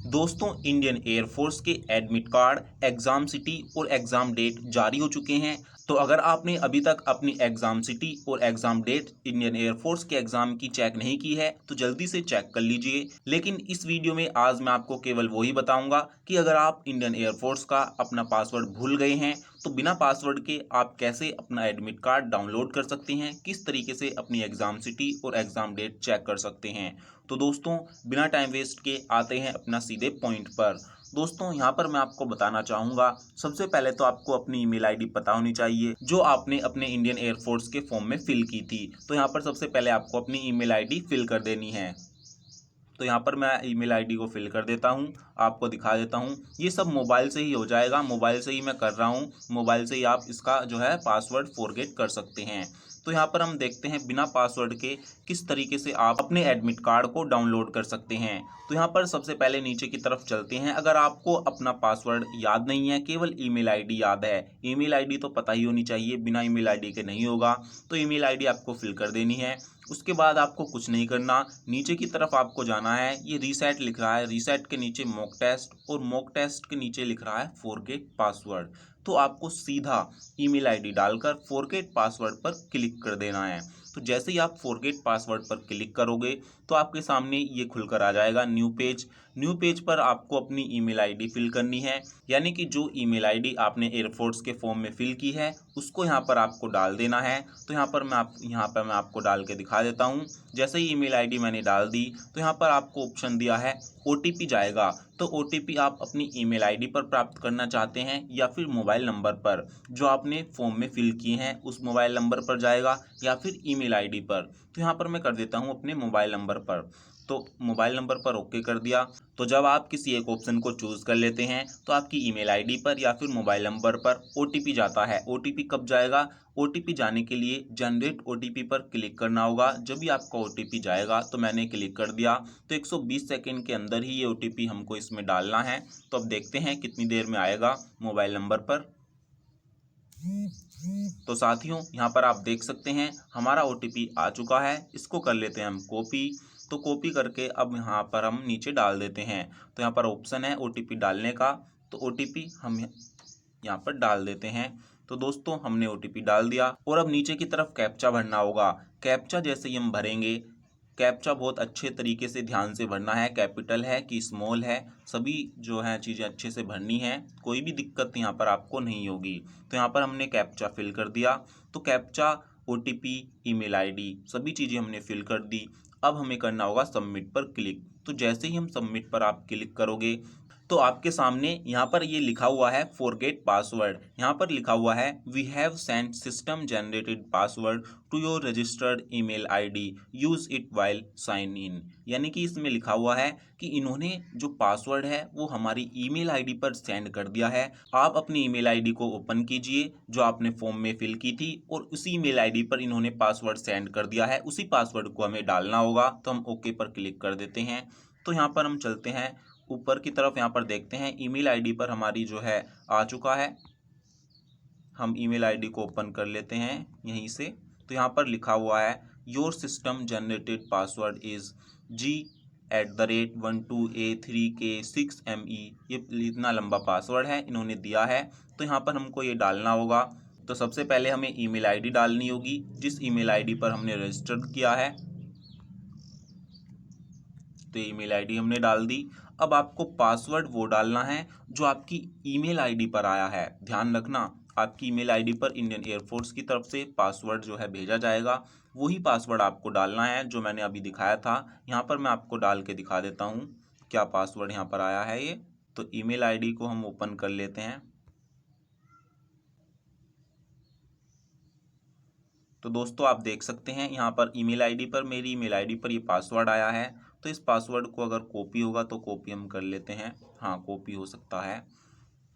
दोस्तों, Indian air force के admit card, exam city और एग्ज़ाम डेट जारी हो चुके हैं। तो अगर आपने अभी तक अपनी एग्ज़ाम सिटी और एग्ज़ाम डेट इंडियन एयरफोर्स के एग्ज़ाम की चेक नहीं की है तो जल्दी से चेक कर लीजिए। लेकिन इस वीडियो में आज मैं आपको केवल वही बताऊंगा कि अगर आप इंडियन एयरफोर्स का अपना पासवर्ड भूल गए हैं तो बिना पासवर्ड के आप कैसे अपना एडमिट कार्ड डाउनलोड कर सकते हैं, किस तरीके से अपनी एग्ज़ाम सिटी और एग्ज़ाम डेट चेक कर सकते हैं। तो दोस्तों, बिना टाइम वेस्ट के आते हैं अपना सीधे पॉइंट पर। दोस्तों, यहाँ पर मैं आपको बताना चाहूँगा, सबसे पहले तो आपको अपनी ईमेल आईडी पता होनी चाहिए जो आपने अपने इंडियन एयरफोर्स के फॉर्म में फिल की थी। तो यहाँ पर सबसे पहले आपको अपनी ईमेल आईडी फिल कर देनी है। तो यहाँ पर मैं ईमेल आईडी को फिल कर देता हूँ, आपको दिखा देता हूँ। ये सब मोबाइल से ही हो जाएगा, मोबाइल से ही मैं कर रहा हूँ। मोबाइल से ही आप इसका जो है पासवर्ड फॉरगेट कर सकते हैं। तो यहाँ पर हम देखते हैं बिना पासवर्ड के किस तरीके से आप अपने एडमिट कार्ड को डाउनलोड कर सकते हैं। तो यहाँ पर सबसे पहले नीचे की तरफ चलते हैं। अगर आपको अपना पासवर्ड याद नहीं है, केवल ईमेल आईडी याद है, ईमेल आईडी तो पता ही होनी चाहिए, बिना ईमेल आईडी के नहीं होगा। तो ईमेल आईडी आपको फिल कर देनी है। उसके बाद आपको कुछ नहीं करना, नीचे की तरफ आपको जाना है। ये रीसेट लिख रहा है, रीसेट के नीचे मॉक टेस्ट और मॉक टेस्ट के नीचे लिख रहा है फॉरगेट पासवर्ड। तो आपको सीधा ईमेल आईडी डालकर फॉरगेट पासवर्ड पर क्लिक कर देना है। तो जैसे ही आप फॉरगेट पासवर्ड पर क्लिक करोगे तो आपके सामने ये खुलकर आ जाएगा न्यू पेज। न्यू पेज पर आपको अपनी ईमेल आईडी फिल करनी है, यानी कि जो ईमेल आईडी आपने एयरफोर्स के फॉर्म में फिल की है उसको यहाँ पर आपको डाल देना है। तो यहाँ पर मैं आपको डाल के दिखा देता हूँ। जैसे ही ईमेल आईडी मैंने डाल दी तो यहाँ पर आपको ऑप्शन दिया है ओटीपी जाएगा। तो ओटीपी आप अपनी ईमेल आईडी पर प्राप्त करना चाहते हैं या फिर मोबाइल नंबर पर जो आपने फॉर्म में फिल किए हैं उस मोबाइल नंबर पर जाएगा या फिर ईमेल आईडी पर। तो यहाँ पर मैं कर देता हूँ अपने मोबाइल नंबर पर। तो मोबाइल नंबर पर ओके कर दिया। तो जब आप किसी एक ऑप्शन को चूज़ कर लेते हैं तो आपकी ईमेल आईडी पर या फिर मोबाइल नंबर पर ओटीपी जाता है। ओटीपी कब जाएगा? ओटीपी जाने के लिए जनरेट ओटीपी पर क्लिक करना होगा। जब भी आपका ओटीपी जाएगा तो मैंने क्लिक कर दिया। तो 120 सेकंड के अंदर ही ये ओटीपी हमको इसमें डालना है। तो अब देखते हैं कितनी देर में आएगा मोबाइल नंबर पर। तो साथियों, यहाँ पर आप देख सकते हैं हमारा ओटीपी आ चुका है। इसको कर लेते हैं हम कॉपी। तो कॉपी करके अब यहाँ पर हम नीचे डाल देते हैं। तो यहाँ पर ऑप्शन है ओटीपी डालने का, तो ओटीपी हम यहाँ पर डाल देते हैं। तो दोस्तों, हमने ओटीपी डाल दिया और अब नीचे की तरफ कैप्चा भरना होगा। कैप्चा जैसे ही हम भरेंगे, कैप्चा बहुत अच्छे तरीके से ध्यान से भरना है, कैपिटल है कि स्मॉल है, सभी जो है चीज़ें अच्छे से भरनी है, कोई भी दिक्कत यहाँ पर आपको नहीं होगी। तो यहाँ पर हमने कैप्चा फिल कर दिया। तो कैप्चा, ओटीपी, ईमेल आईडी सभी चीज़ें हमने फिल कर दी। अब हमें करना होगा सबमिट पर क्लिक। तो जैसे ही हम सबमिट पर आप क्लिक करोगे तो आपके सामने यहाँ पर ये लिखा हुआ है फॉरगेट पासवर्ड। यहाँ पर लिखा हुआ है we have sent system generated password to your registered email ID, use it while sign in. यानी कि इसमें लिखा हुआ है कि इन्होंने जो पासवर्ड है वो हमारी ईमेल आईडी पर सेंड कर दिया है। आप अपनी ईमेल आईडी को ओपन कीजिए जो आपने फॉर्म में फिल की थी और उसी ईमेल आईडी पर इन्होंने पासवर्ड सेंड कर दिया है। उसी पासवर्ड को हमें डालना होगा। तो हम ओके पर क्लिक कर देते हैं। तो यहाँ पर हम चलते हैं ऊपर की तरफ, यहाँ पर देखते हैं ईमेल आईडी पर हमारी जो है आ चुका है। हम ईमेल आईडी को ओपन कर लेते हैं यहीं से। तो यहाँ पर लिखा हुआ है your system generated password is G@12A3K6ME। ये इतना लंबा पासवर्ड है इन्होंने दिया है। तो यहाँ पर हमको ये डालना होगा। तो सबसे पहले हमें ईमेल आईडी डालनी होगी जिस ईमेल आईडी पर हमने रजिस्टर्ड किया है। तो ईमेल आईडी हमने डाल दी। अब आपको पासवर्ड वो डालना है जो आपकी ईमेल आईडी पर आया है। ध्यान रखना, आपकी ईमेल आईडी पर इंडियन एयरफोर्स की तरफ से पासवर्ड जो है भेजा जाएगा, वही पासवर्ड आपको डालना है जो मैंने अभी दिखाया था। यहाँ पर मैं आपको डाल के दिखा देता हूँ क्या पासवर्ड यहाँ पर आया है ये। तो ईमेल आईडी को हम ओपन कर लेते हैं। तो दोस्तों, आप देख सकते हैं यहाँ पर ईमेल आईडी पर, मेरी ईमेल आईडी पर ये पासवर्ड आया है। तो इस पासवर्ड को अगर कॉपी होगा तो कॉपी हम कर लेते हैं। हाँ, कॉपी हो सकता है।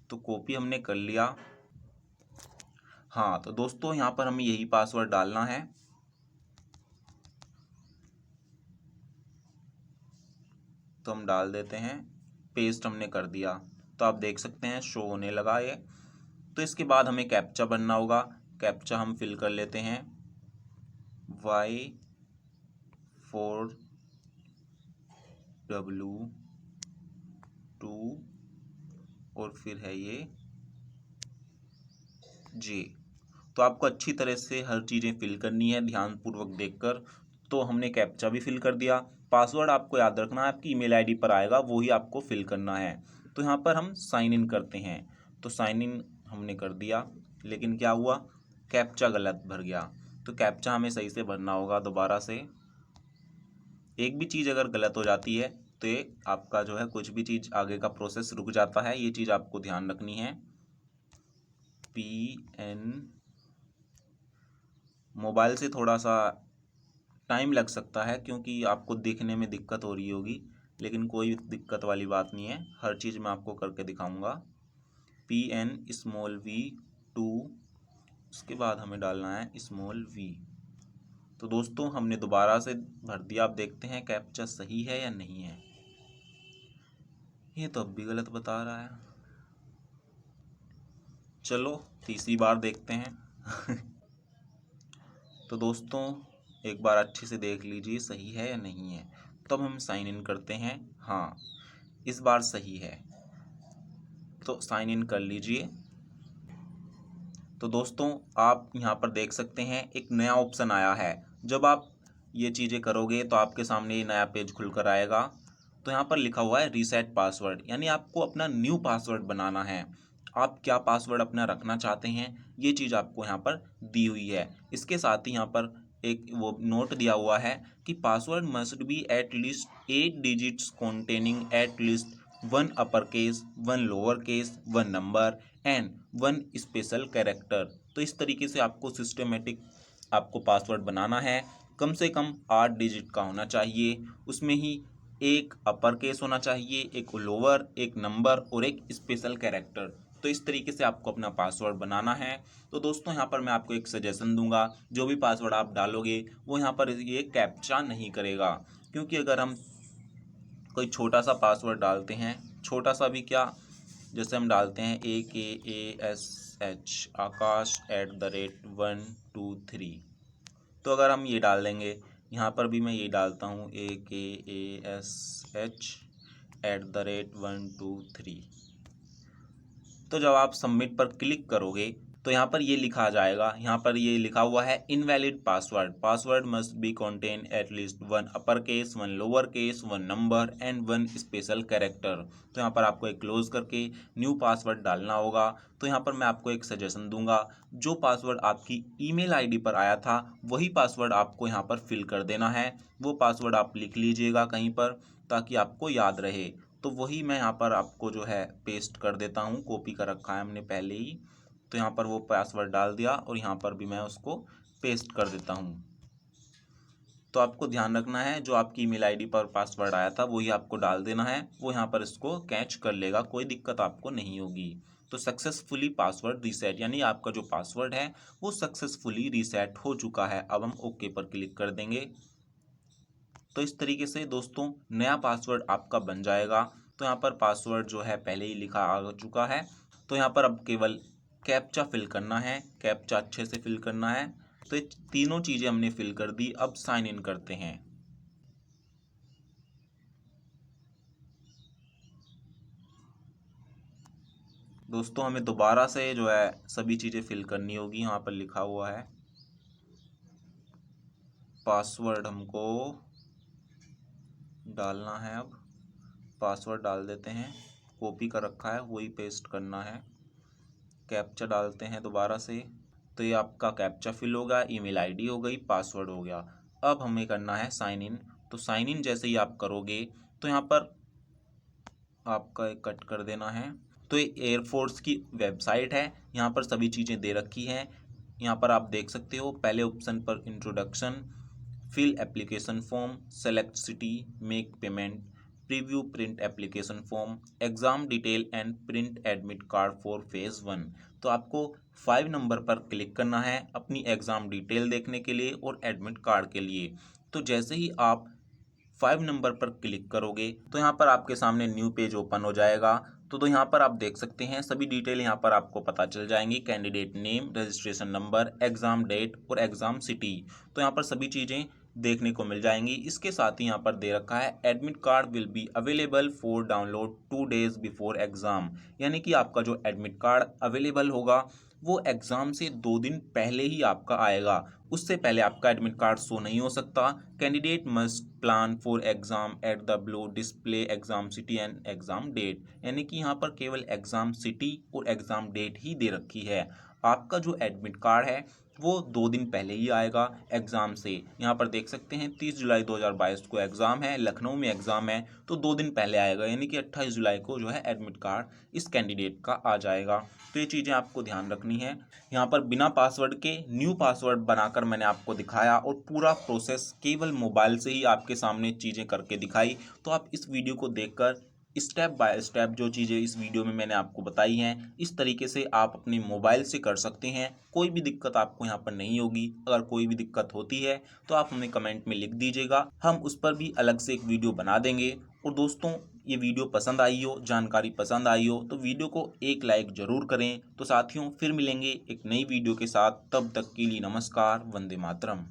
तो कॉपी हमने कर लिया। हाँ, तो दोस्तों यहाँ पर हमें यही पासवर्ड डालना है। तो हम डाल देते हैं, पेस्ट हमने कर दिया। तो आप देख सकते हैं शो होने लगा ये। तो इसके बाद हमें कैप्चा बनना होगा। कैप्चा हम फिल कर लेते हैं Y4W और फिर है ये जे। तो आपको अच्छी तरह से हर चीज़ें फिल करनी है ध्यानपूर्वक देखकर। तो हमने कैप्चा भी फिल कर दिया। पासवर्ड आपको याद रखना है, आपकी ईमेल आईडी पर आएगा, वो ही आपको फिल करना है। तो यहाँ पर हम साइन इन करते हैं। तो साइन इन हमने कर दिया, लेकिन क्या हुआ, कैप्चा गलत भर गया। तो कैप्चा हमें सही से भरना होगा दोबारा से। एक भी चीज़ अगर गलत हो जाती है तो ये आपका जो है कुछ भी चीज़ आगे का प्रोसेस रुक जाता है, ये चीज़ आपको ध्यान रखनी है। PN मोबाइल से थोड़ा सा टाइम लग सकता है क्योंकि आपको देखने में दिक्कत हो रही होगी, लेकिन कोई दिक्कत वाली बात नहीं है, हर चीज़ मैं आपको करके दिखाऊंगा। PN_V2, उसके बाद हमें डालना है v। तो दोस्तों हमने दोबारा से भर दिया। आप देखते हैं कैप्चा सही है या नहीं है। ये तो अब भी गलत बता रहा है। चलो तीसरी बार देखते हैं। तो दोस्तों एक बार अच्छे से देख लीजिए सही है या नहीं है। तब हम साइन इन करते हैं। हाँ, इस बार सही है, तो साइन इन कर लीजिए। तो दोस्तों आप यहाँ पर देख सकते हैं एक नया ऑप्शन आया है। जब आप ये चीज़ें करोगे तो आपके सामने ये नया पेज खुलकर आएगा। तो यहाँ पर लिखा हुआ है रीसेट पासवर्ड, यानी आपको अपना न्यू पासवर्ड बनाना है। आप क्या पासवर्ड अपना रखना चाहते हैं, ये चीज़ आपको यहाँ पर दी हुई है। इसके साथ ही यहाँ पर एक वो नोट दिया हुआ है कि password must be at least 8 digits containing at least 1 upper case, 1 lower case, 1 number and 1 special character. तो इस तरीके से आपको सिस्टमेटिक आपको पासवर्ड बनाना है। कम से कम 8 डिजिट का होना चाहिए, उसमें ही एक अपर केस होना चाहिए, एक लोअर, एक नंबर और एक स्पेशल कैरेक्टर। तो इस तरीके से आपको अपना पासवर्ड बनाना है। तो दोस्तों यहाँ पर मैं आपको एक सजेशन दूंगा, जो भी पासवर्ड आप डालोगे वो यहाँ पर ये कैप्चा नहीं करेगा, क्योंकि अगर हम कोई छोटा सा पासवर्ड डालते हैं, छोटा सा भी क्या, जैसे हम डालते हैं AKASH आकाश@123। तो अगर हम ये डाल देंगे, यहाँ पर भी मैं ये डालता हूँ AKASH@123। तो जब आप सबमिट पर क्लिक करोगे तो यहाँ पर ये लिखा जाएगा, यहाँ पर ये लिखा हुआ है invalid password, password must be contain at least 1 upper case, 1 lower case, 1 number and 1 special character. तो यहाँ पर आपको एक क्लोज करके न्यू पासवर्ड डालना होगा। तो यहाँ पर मैं आपको एक सजेशन दूंगा, जो पासवर्ड आपकी ईमेल आईडी पर आया था वही पासवर्ड आपको यहाँ पर फिल कर देना है। वो पासवर्ड आप लिख लीजिएगा कहीं पर, ताकि आपको याद रहे। तो वही मैं यहाँ पर आपको जो है पेस्ट कर देता हूँ, कॉपी कर रखा है हमने पहले ही। तो यहाँ पर वो पासवर्ड डाल दिया और यहाँ पर भी मैं उसको पेस्ट कर देता हूँ। तो आपको ध्यान रखना है, जो आपकी ईमेल आईडी पर पासवर्ड आया था वही आपको डाल देना है, वो यहाँ पर इसको कैच कर लेगा, कोई दिक्कत आपको नहीं होगी। तो सक्सेसफुली पासवर्ड रीसेट, यानी आपका जो पासवर्ड है वो सक्सेसफुली रीसेट हो चुका है। अब हम ओके पर क्लिक कर देंगे। तो इस तरीके से दोस्तों नया पासवर्ड आपका बन जाएगा। तो यहाँ पर पासवर्ड जो है पहले ही लिखा आ चुका है। तो यहाँ पर अब केवल कैप्चा फिल करना है, कैप्चा अच्छे से फिल करना है। तो ये तीनों चीज़ें हमने फिल कर दी। अब साइन इन करते हैं। दोस्तों हमें दोबारा से जो है सभी चीज़ें फिल करनी होगी। यहाँ पर लिखा हुआ है पासवर्ड हमको डालना है। अब पासवर्ड डाल देते हैं, कॉपी कर रखा है वही पेस्ट करना है। कैप्चा डालते हैं दोबारा से। तो ये आपका कैप्चा फिल होगा, ईमेल आईडी हो गई, पासवर्ड हो गया। अब हमें करना है साइन इन। तो साइन इन जैसे ही आप करोगे तो यहाँ पर आपका एक कट कर देना है। तो ये एयरफोर्स की वेबसाइट है, यहाँ पर सभी चीज़ें दे रखी हैं। यहाँ पर आप देख सकते हो पहले ऑप्शन पर introduction, fill application form, select city, make payment, preview print application form, exam detail and print admit card for phase 1। तो आपको 5 नंबर पर क्लिक करना है अपनी एग्ज़ाम डिटेल देखने के लिए और एडमिट कार्ड के लिए। तो जैसे ही आप 5 नंबर पर क्लिक करोगे तो यहाँ पर आपके सामने न्यू पेज ओपन हो जाएगा। तो यहाँ पर आप देख सकते हैं सभी डिटेल यहाँ पर आपको पता चल जाएंगी, candidate name, registration number, exam date और एग्ज़ाम सिटी। तो यहाँ पर सभी चीज़ें देखने को मिल जाएंगी। इसके साथ ही यहाँ पर दे रखा है admit card will be available for download 2 days before exam, यानी कि आपका जो एडमिट कार्ड अवेलेबल होगा वो एग्ज़ाम से 2 दिन पहले ही आपका आएगा। उससे पहले आपका एडमिट कार्ड शो नहीं हो सकता। Candidate must plan for exam at the below display exam city and exam date, यानी कि यहाँ पर केवल एग्ज़ाम सिटी और एग्ज़ाम डेट ही दे रखी है। आपका जो एडमिट कार्ड है वो 2 दिन पहले ही आएगा एग्ज़ाम से। यहाँ पर देख सकते हैं 30 जुलाई 2022 को एग्ज़ाम है, लखनऊ में एग्ज़ाम है, तो 2 दिन पहले आएगा, यानी कि 28 जुलाई को जो है एडमिट कार्ड इस कैंडिडेट का आ जाएगा। तो ये चीज़ें आपको ध्यान रखनी है। यहाँ पर बिना पासवर्ड के न्यू पासवर्ड बनाकर मैंने आपको दिखाया और पूरा प्रोसेस केवल मोबाइल से ही आपके सामने चीज़ें करके दिखाई। तो आप इस वीडियो को देखकर स्टेप बाय स्टेप जो चीज़ें इस वीडियो में मैंने आपको बताई हैं इस तरीके से आप अपने मोबाइल से कर सकते हैं। कोई भी दिक्कत आपको यहाँ पर नहीं होगी। अगर कोई भी दिक्कत होती है तो आप हमें कमेंट में लिख दीजिएगा, हम उस पर भी अलग से एक वीडियो बना देंगे। और दोस्तों, ये वीडियो पसंद आई हो, जानकारी पसंद आई हो तो वीडियो को एक लाइक ज़रूर करें। तो साथियों, फिर मिलेंगे एक नई वीडियो के साथ, तब तक के लिए नमस्कार, वंदे मातरम।